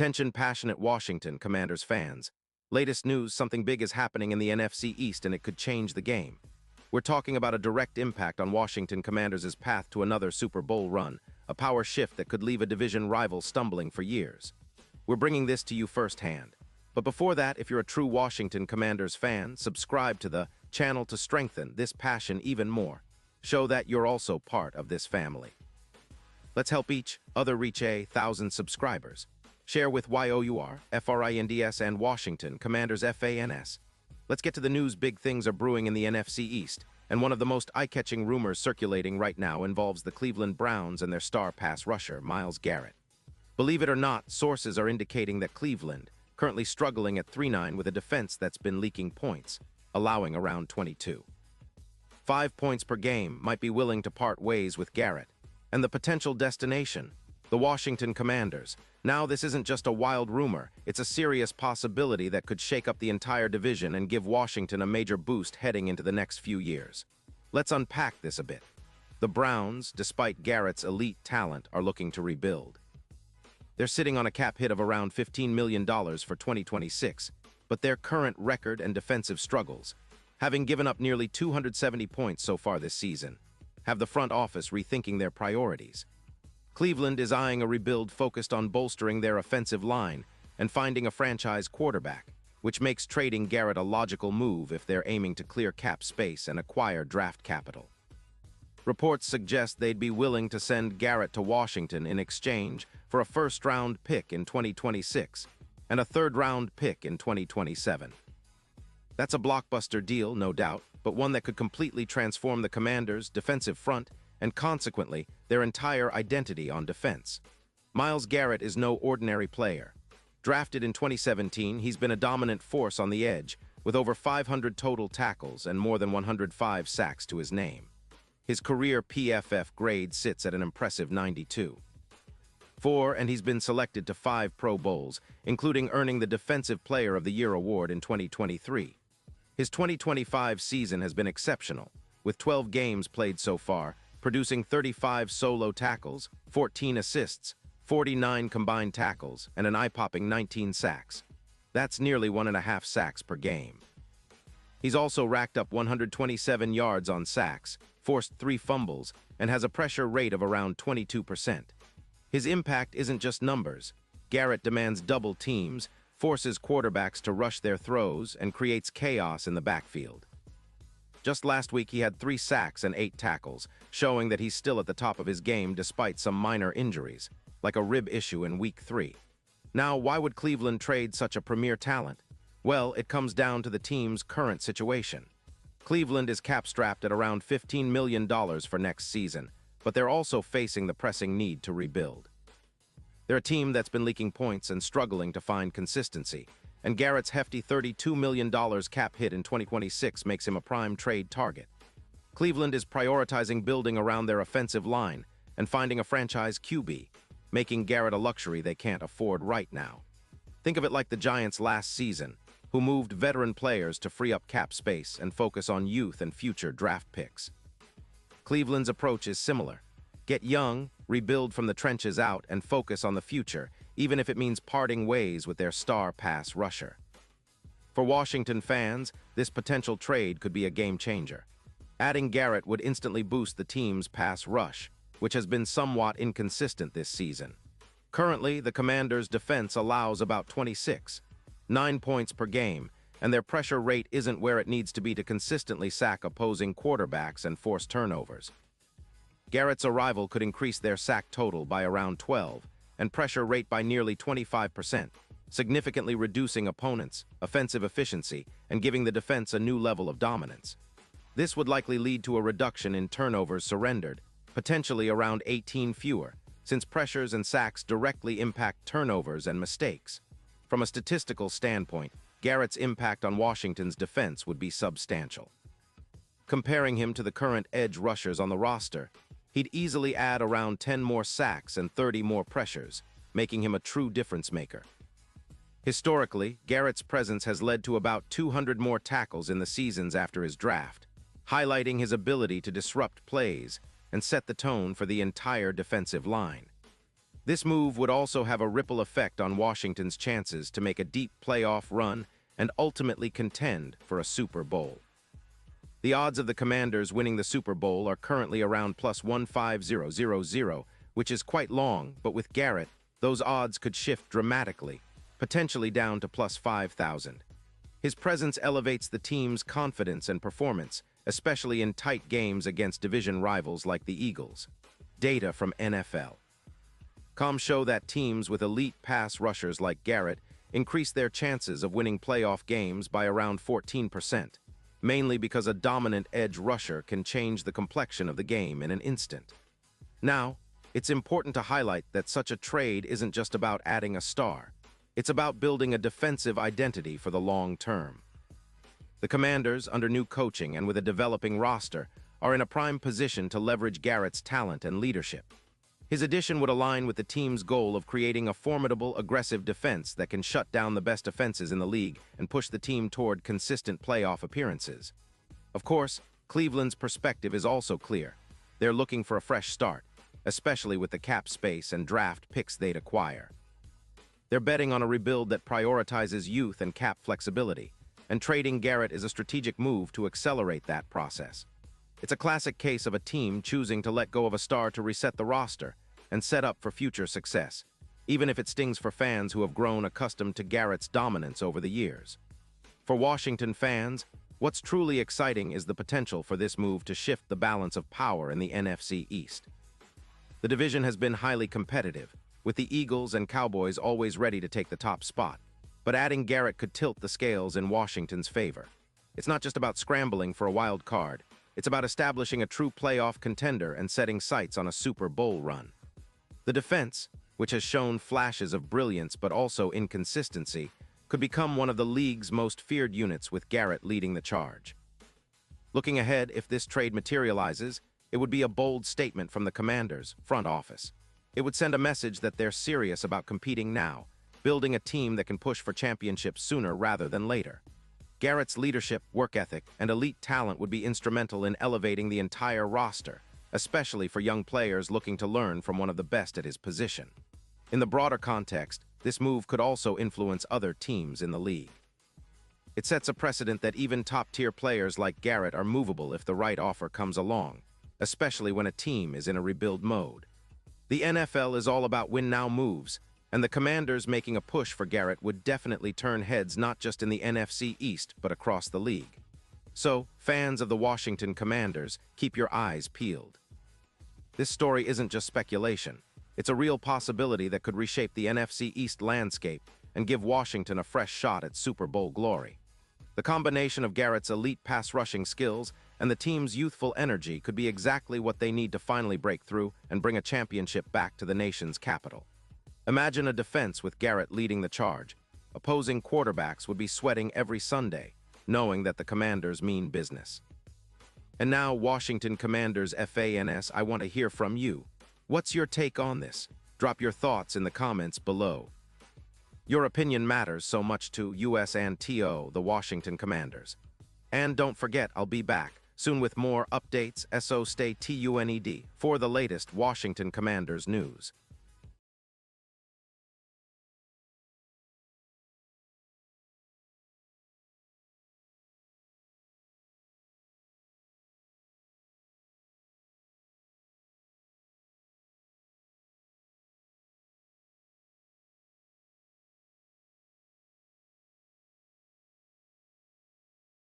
Attention passionate Washington Commanders fans. Latest news, something big is happening in the NFC East and it could change the game. We're talking about a direct impact on Washington Commanders' path to another Super Bowl run, a power shift that could leave a division rival stumbling for years. We're bringing this to you firsthand. But before that, if you're a true Washington Commanders fan, subscribe to the channel to strengthen this passion even more. Show that you're also part of this family. Let's help each other reach 1,000 subscribers. Share with YOUR, FRINDS, and Washington Commanders FANS. Let's get to the news. Big things are brewing in the NFC East, and one of the most eye-catching rumors circulating right now involves the Cleveland Browns and their star pass rusher, Myles Garrett. Believe it or not, sources are indicating that Cleveland, currently struggling at 3-9 with a defense that's been leaking points, allowing around 22. 5 points per game, might be willing to part ways with Garrett. And the potential destination, the Washington Commanders. Now, this isn't just a wild rumor, it's a serious possibility that could shake up the entire division and give Washington a major boost heading into the next few years. Let's unpack this a bit. The Browns, despite Garrett's elite talent, are looking to rebuild. They're sitting on a cap hit of around $15 million for 2026, but their current record and defensive struggles, having given up nearly 270 points so far this season, have the front office rethinking their priorities. Cleveland is eyeing a rebuild focused on bolstering their offensive line and finding a franchise quarterback, which makes trading Garrett a logical move if they're aiming to clear cap space and acquire draft capital. Reports suggest they'd be willing to send Garrett to Washington in exchange for a first-round pick in 2026 and a third-round pick in 2027. That's a blockbuster deal, no doubt, but one that could completely transform the Commanders' defensive front and consequently their entire identity on defense. Myles Garrett is no ordinary player. Drafted in 2017, he's been a dominant force on the edge, with over 500 total tackles and more than 105 sacks to his name. His career PFF grade sits at an impressive 92. And he's been selected to 5 Pro Bowls, including earning the Defensive Player of the Year award in 2023. His 2025 season has been exceptional, with 12 games played so far, producing 35 solo tackles, 14 assists, 49 combined tackles, and an eye-popping 19 sacks. That's nearly 1.5 sacks per game. He's also racked up 127 yards on sacks, forced 3 fumbles, and has a pressure rate of around 22%. His impact isn't just numbers. Garrett demands double teams, forces quarterbacks to rush their throws, and creates chaos in the backfield. Just last week, he had 3 sacks and 8 tackles, showing that he's still at the top of his game despite some minor injuries, like a rib issue in Week 3. Now, why would Cleveland trade such a premier talent? Well, it comes down to the team's current situation. Cleveland is cap-strapped at around $15 million for next season, but they're also facing the pressing need to rebuild. They're a team that's been leaking points and struggling to find consistency, and Garrett's hefty $32 million cap hit in 2026 makes him a prime trade target. Cleveland is prioritizing building around their offensive line and finding a franchise QB, making Garrett a luxury they can't afford right now. Think of it like the Giants last season, who moved veteran players to free up cap space and focus on youth and future draft picks. Cleveland's approach is similar. Get young, rebuild from the trenches out, and focus on the future, even if it means parting ways with their star pass rusher. For Washington fans, this potential trade could be a game-changer. Adding Garrett would instantly boost the team's pass rush, which has been somewhat inconsistent this season. Currently, the Commanders' defense allows about 26.9 points per game, and their pressure rate isn't where it needs to be to consistently sack opposing quarterbacks and force turnovers. Garrett's arrival could increase their sack total by around 12 and pressure rate by nearly 25%, significantly reducing opponents' offensive efficiency and giving the defense a new level of dominance. This would likely lead to a reduction in turnovers surrendered, potentially around 18 fewer, since pressures and sacks directly impact turnovers and mistakes. From a statistical standpoint, Garrett's impact on Washington's defense would be substantial. Comparing him to the current edge rushers on the roster, he'd easily add around 10 more sacks and 30 more pressures, making him a true difference maker. Historically, Garrett's presence has led to about 200 more tackles in the seasons after his draft, highlighting his ability to disrupt plays and set the tone for the entire defensive line. This move would also have a ripple effect on Washington's chances to make a deep playoff run and ultimately contend for a Super Bowl. The odds of the Commanders winning the Super Bowl are currently around plus 150,000, which is quite long, but with Garrett, those odds could shift dramatically, potentially down to plus 5,000. His presence elevates the team's confidence and performance, especially in tight games against division rivals like the Eagles. Data from NFL.com show that teams with elite pass rushers like Garrett increase their chances of winning playoff games by around 14%, mainly because a dominant edge rusher can change the complexion of the game in an instant. Now, it's important to highlight that such a trade isn't just about adding a star. It's about building a defensive identity for the long term. The Commanders, under new coaching and with a developing roster, are in a prime position to leverage Garrett's talent and leadership. His addition would align with the team's goal of creating a formidable, aggressive defense that can shut down the best offenses in the league and push the team toward consistent playoff appearances. Of course, Cleveland's perspective is also clear. They're looking for a fresh start, especially with the cap space and draft picks they'd acquire. They're betting on a rebuild that prioritizes youth and cap flexibility, and trading Garrett is a strategic move to accelerate that process. It's a classic case of a team choosing to let go of a star to reset the roster and set up for future success, even if it stings for fans who have grown accustomed to Garrett's dominance over the years. For Washington fans, what's truly exciting is the potential for this move to shift the balance of power in the NFC East. The division has been highly competitive, with the Eagles and Cowboys always ready to take the top spot, but adding Garrett could tilt the scales in Washington's favor. It's not just about scrambling for a wild card. It's about establishing a true playoff contender and setting sights on a Super Bowl run. The defense, which has shown flashes of brilliance but also inconsistency, could become one of the league's most feared units with Garrett leading the charge. Looking ahead, if this trade materializes, it would be a bold statement from the Commanders' front office. It would send a message that they're serious about competing now, building a team that can push for championships sooner rather than later. Garrett's leadership, work ethic, and elite talent would be instrumental in elevating the entire roster, especially for young players looking to learn from one of the best at his position. In the broader context, this move could also influence other teams in the league. It sets a precedent that even top-tier players like Garrett are movable if the right offer comes along, especially when a team is in a rebuild mode. The NFL is all about win-now moves, and the Commanders making a push for Garrett would definitely turn heads not just in the NFC East, but across the league. So, fans of the Washington Commanders, keep your eyes peeled. This story isn't just speculation. It's a real possibility that could reshape the NFC East landscape and give Washington a fresh shot at Super Bowl glory. The combination of Garrett's elite pass-rushing skills and the team's youthful energy could be exactly what they need to finally break through and bring a championship back to the nation's capital. Imagine a defense with Garrett leading the charge. Opposing quarterbacks would be sweating every Sunday, knowing that the Commanders mean business. And now, Washington Commanders fans, I want to hear from you. What's your take on this? Drop your thoughts in the comments below. Your opinion matters so much to us and the Washington Commanders. And don't forget, I'll be back soon with more updates, so stay tuned for the latest Washington Commanders news.